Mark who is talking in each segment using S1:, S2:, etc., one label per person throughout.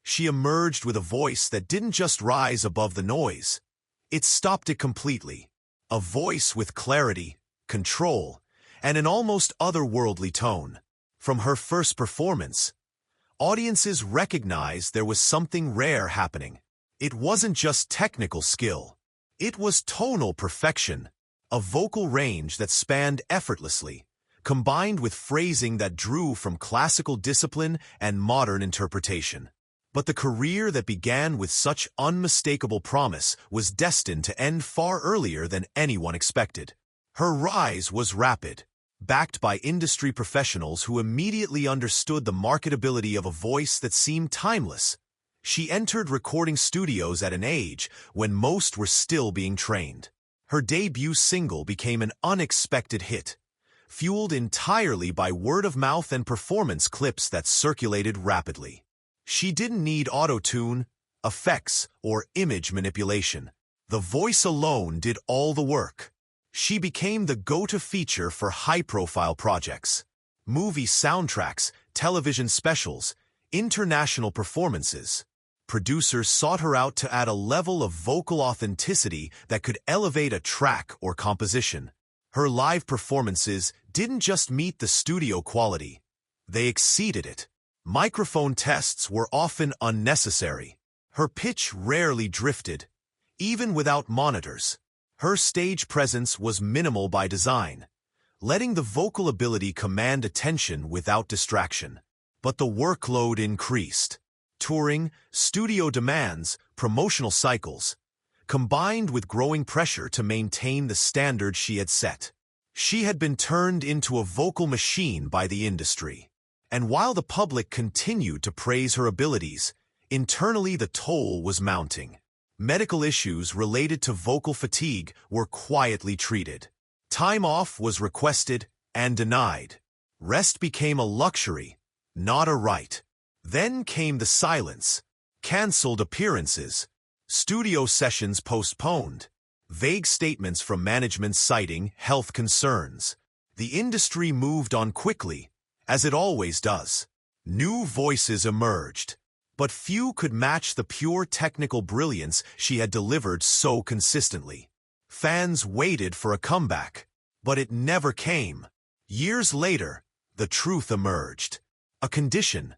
S1: she emerged with a voice that didn't just rise above the noise. It stopped it completely. A voice with clarity, control, and an almost otherworldly tone. From her first performance, audiences recognized there was something rare happening. It wasn't just technical skill. It was tonal perfection, a vocal range that spanned effortlessly, combined with phrasing that drew from classical discipline and modern interpretation. But the career that began with such unmistakable promise was destined to end far earlier than anyone expected. Her rise was rapid, backed by industry professionals who immediately understood the marketability of a voice that seemed timeless. She entered recording studios at an age when most were still being trained. Her debut single became an unexpected hit, fueled entirely by word-of-mouth and performance clips that circulated rapidly. She didn't need auto-tune, effects, or image manipulation. The voice alone did all the work. She became the go-to feature for high-profile projects, movie soundtracks, television specials, international performances. Producers sought her out to add a level of vocal authenticity that could elevate a track or composition. Her live performances didn't just meet the studio quality, they exceeded it. Microphone tests were often unnecessary. Her pitch rarely drifted, even without monitors. Her stage presence was minimal by design, letting the vocal ability command attention without distraction. But the workload increased. Touring, studio demands, promotional cycles, combined with growing pressure to maintain the standard she had set. She had been turned into a vocal machine by the industry. And while the public continued to praise her abilities, internally the toll was mounting. Medical issues related to vocal fatigue were quietly treated. Time off was requested and denied. Rest became a luxury, not a right. Then came the silence, canceled appearances, studio sessions postponed, vague statements from management citing health concerns. The industry moved on quickly, as it always does. New voices emerged, but few could match the pure technical brilliance she had delivered so consistently. Fans waited for a comeback, but it never came. Years later, the truth emerged. A condition,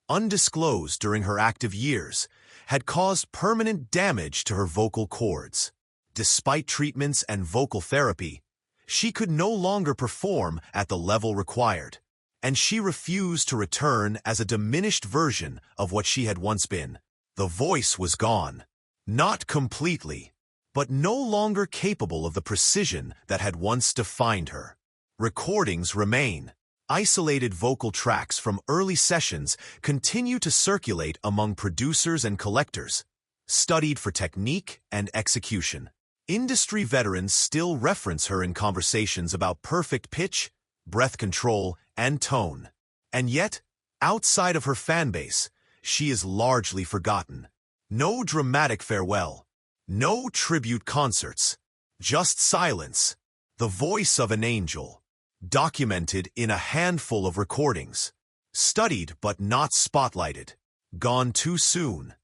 S1: undisclosed during her active years, had caused permanent damage to her vocal cords. Despite treatments and vocal therapy, she could no longer perform at the level required, and she refused to return as a diminished version of what she had once been. The voice was gone. Not completely, but no longer capable of the precision that had once defined her. Recordings remain. Isolated vocal tracks from early sessions continue to circulate among producers and collectors, studied for technique and execution. Industry veterans still reference her in conversations about perfect pitch, breath control, and tone. And yet, outside of her fanbase, she is largely forgotten. No dramatic farewell, no tribute concerts, just silence, the voice of an angel, documented in a handful of recordings, studied but not spotlighted, gone too soon,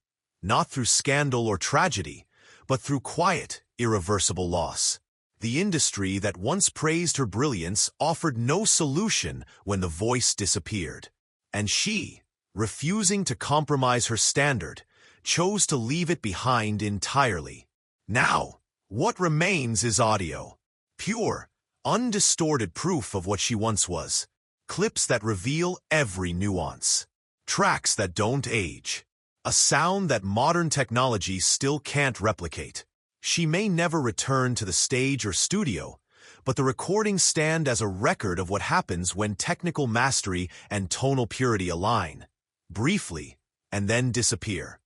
S1: not through scandal or tragedy, but through quiet, irreversible loss. The industry that once praised her brilliance offered no solution when the voice disappeared. And she, refusing to compromise her standard, chose to leave it behind entirely. Now, what remains is audio. Pure, undistorted proof of what she once was. Clips that reveal every nuance. Tracks that don't age. A sound that modern technology still can't replicate. She may never return to the stage or studio, but the recordings stand as a record of what happens when technical mastery and tonal purity align, briefly, and then disappear.